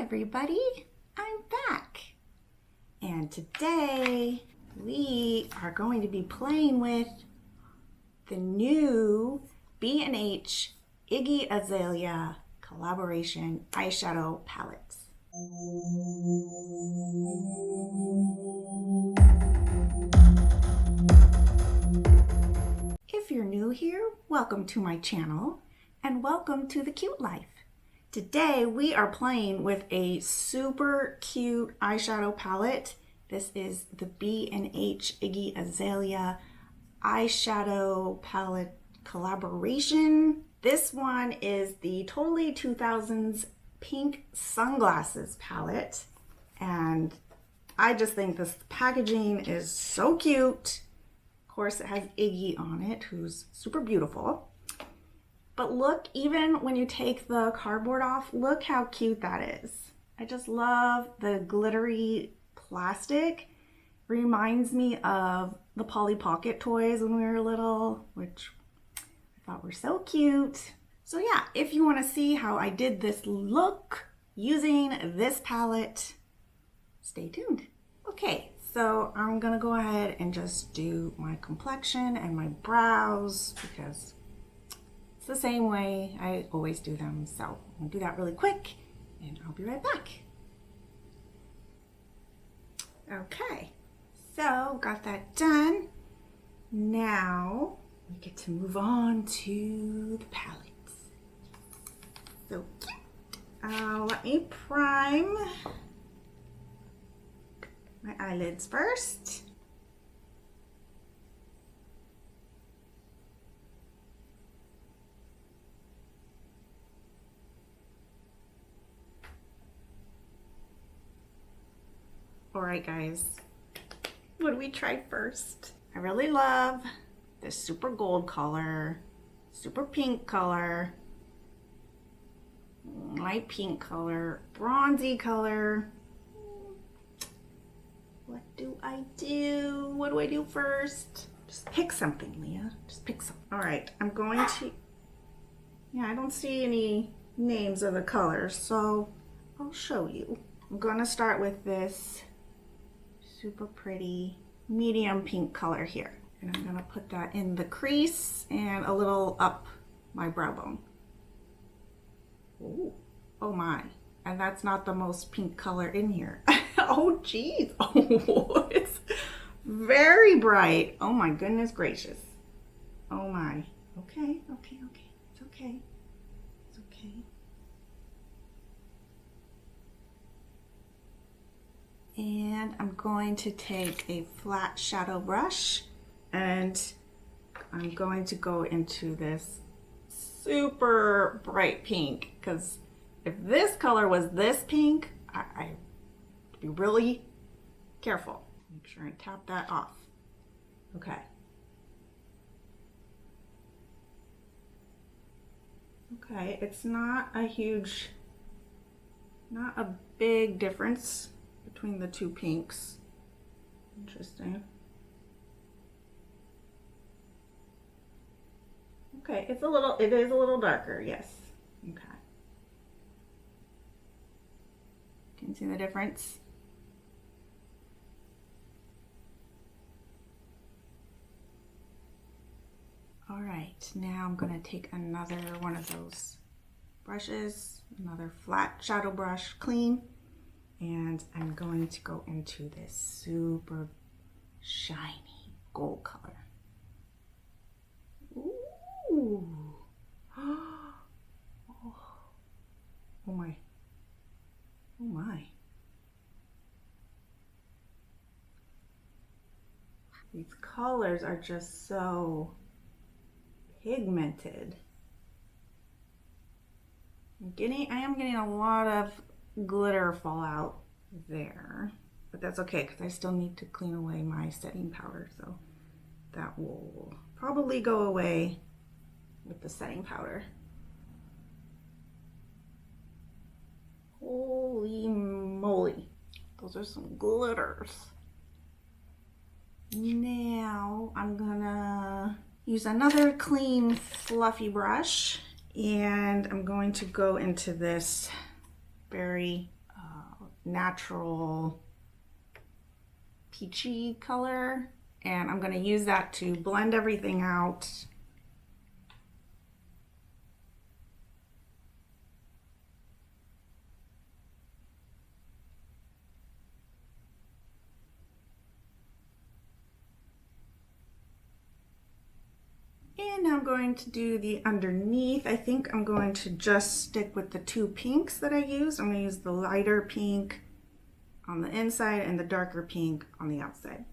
everybody, I'm back. And today we are going to be playing with the new B&H Iggy Azalea collaboration eyeshadow palettes. If you're new here, welcome to my channel and welcome to the Cute Life. Today we are playing with a super cute eyeshadow palette. This is the B&H Iggy Azalea Eyeshadow Palette collaboration. This one is the Totally 2000s Pink Sunglasses palette. And I just think this packaging is so cute. Of course, it has Iggy on it, who's super beautiful. But look, even when you take the cardboard off, look how cute that is. I just love the glittery plastic. Reminds me of the Polly Pocket toys when we were little, which I thought were so cute. So yeah, if you want to see how I did this look using this palette, stay tuned. Okay, so I'm gonna go ahead and just do my complexion and my brows because it's the same way I always do them. So I'm gonna do that really quick and I'll be right back. Okay, so got that done. Now we get to move on to the palettes. So let me prime my eyelids first. All right, guys, what do we try first? I really love this super gold color, super pink color, light pink color, bronzy color. What do I do? What do I do first? Just pick something, Leah. Just pick something. All right, I'm going to, I don't see any names of the colors, so I'll show you. I'm gonna start with this super pretty medium pink color here. And I'm gonna put that in the crease and a little up my brow bone. Ooh, oh my. And that's not the most pink color in here. Oh geez, oh, it's very bright. Oh my goodness gracious. Oh my, okay, it's okay. It's okay. And I'm going to take a flat shadow brush and I'm going to go into this super bright pink, because if this color was this pink, I would be really careful. Make sure I tap that off. Okay. Okay, it's not a big difference between the two pinks. Interesting. Okay, it is a little darker, yes. Okay. Can you see the difference? All right, now I'm gonna take another one of those brushes, another flat shadow brush, clean. And I'm going to go into this super shiny gold color. Ooh. Oh my. Oh my. These colors are just so pigmented. I am getting a lot of glitter fallout there, but that's okay because I still need to clean away my setting powder, so that will probably go away with the setting powder. Holy moly, those are some glitters. Now I'm gonna use another clean fluffy brush and I'm going to go into this very natural peachy color, and I'm going to use that to blend everything out. And I'm going to do the underneath. I think I'm going to just stick with the two pinks that I used. I'm going to use the lighter pink on the inside and the darker pink on the outside.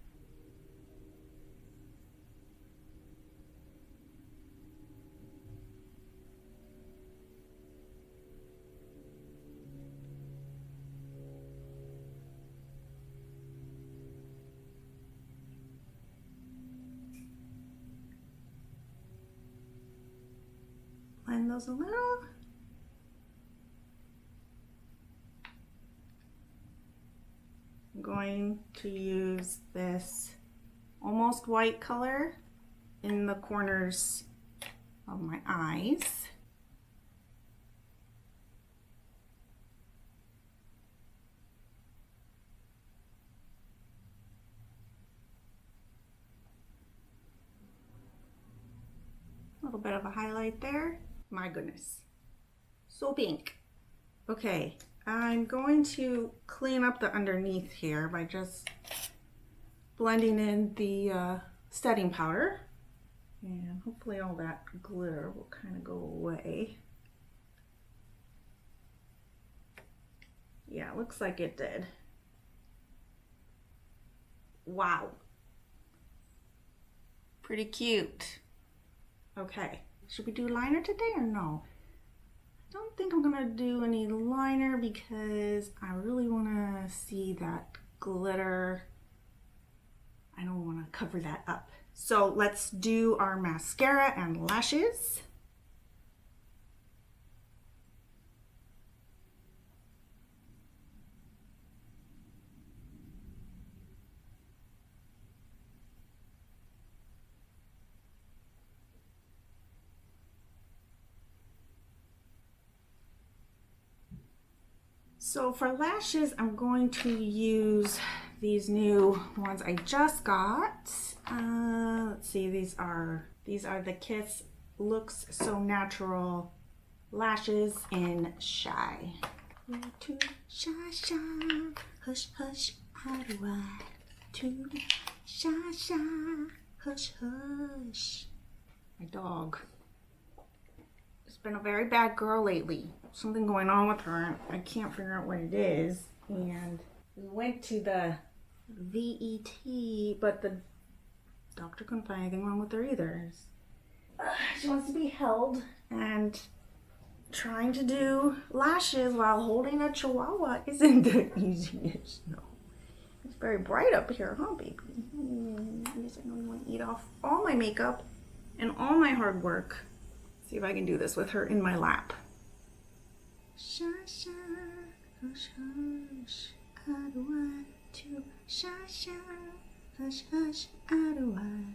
Blend those a little. I'm going to use this almost white color in the corners of my eyes. A little bit of a highlight there. My goodness, so pink. Okay, I'm going to clean up the underneath here by just blending in the setting powder, and hopefully all that glitter will kind of go away. Yeah, it looks like it did. Wow, pretty cute. Okay, should we do liner today or no? I don't think I'm gonna do any liner because I really wanna see that glitter. I don't wanna cover that up. So let's do our mascara and lashes. So for lashes, I'm going to use these new ones I just got. Let's see, these are the Kiss Looks So Natural lashes in Shy. You're too shy, shy, hush, hush, how do I? Too shy, shy, hush, hush. My dog. It's been a very bad girl lately. Something going on with her. I can't figure out what it is. And we went to the VET, but the doctor couldn't find anything wrong with her either. She wants to be held, and trying to do lashes while holding a chihuahua isn't the easiest. No. It's very bright up here, huh, baby? I guess I know you want to eat off all my makeup and all my hard work. See if I can do this with her in my lap. Shy, shy, hush, hush, how do I do? Shy, shy, hush, hush, how do I?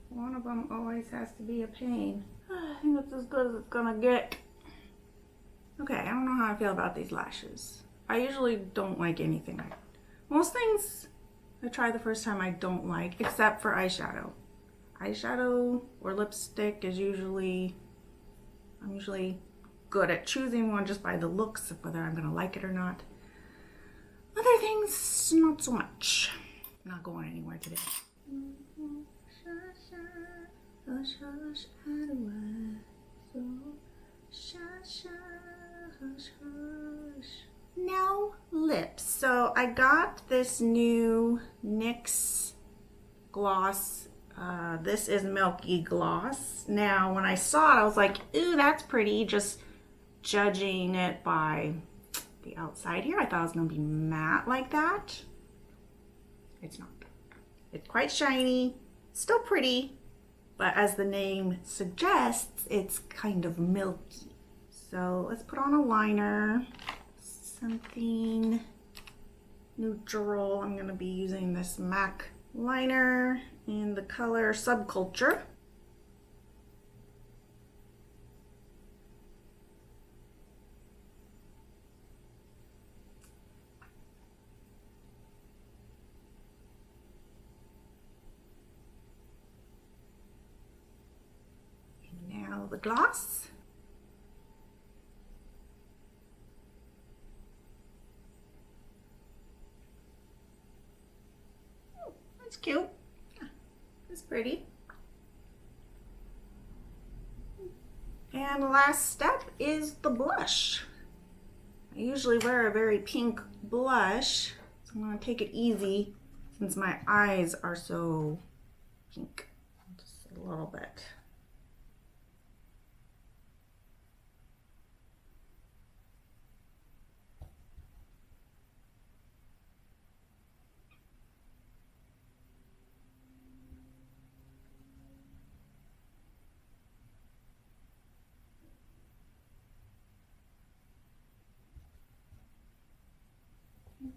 One of them always has to be a pain. I think it's as good as it's gonna get. Okay, I don't know how I feel about these lashes. I usually don't like anything. Most things I try the first time I don't like, except for eyeshadow. Eyeshadow or lipstick is I'm usually good at choosing one just by the looks of whether I'm gonna like it or not. Other things, not so much. I'm not going anywhere today. Hush, hush, how do I? So, shy, shy, hush, hush. Now, lips. So, I got this new NYX gloss. This is Milky Gloss. Now, when I saw it, I was like, ooh, that's pretty. Just judging it by the outside here. I thought it was going to be matte like that. It's not. It's quite shiny. Still pretty, but as the name suggests, it's kind of milky. So let's put on a liner, something neutral. I'm gonna be using this MAC liner in the color Subculture. Now the gloss. Oh, that's cute. Yeah, that's pretty. And the last step is the blush. I usually wear a very pink blush, so I'm going to take it easy since my eyes are so pink. Just a little bit.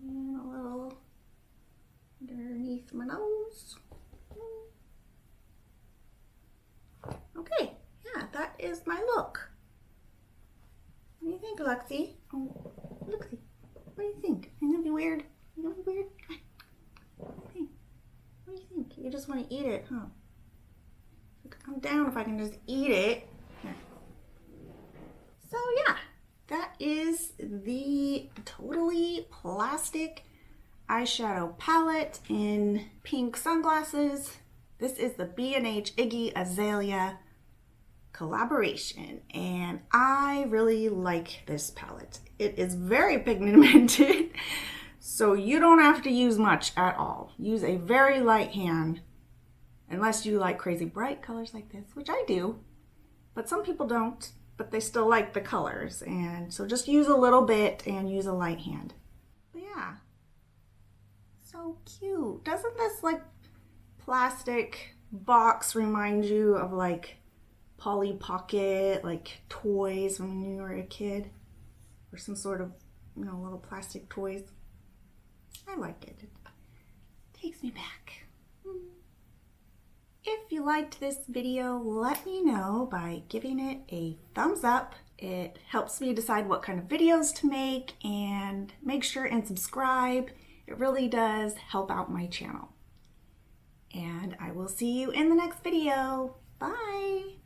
And a little underneath my nose. Okay, yeah, that is my look. What do you think, Lexi? Oh, Lexi, what do you think? Ain't that be weird? Ain't that be weird? What do you think? You just want to eat it, huh? I'm down if I can just eat it. Here. So yeah, that is the Totally Plastic eyeshadow palette in pink sunglasses. This is the B&H Iggy Azalea collaboration, and I really like this palette. It is very pigmented, so you don't have to use much at all. Use a very light hand, unless you like crazy bright colors like this, which I do, but some people don't, but they still like the colors, and so just use a little bit and use a light hand. But yeah, so cute. Doesn't this like plastic box remind you of like Polly Pocket, like toys when you were a kid, or some sort of, you know, little plastic toys? I like it. It takes me back. If you liked this video, let me know by giving it a thumbs up. It helps me decide what kind of videos to make, and make sure and subscribe. It really does help out my channel. And I will see you in the next video. Bye!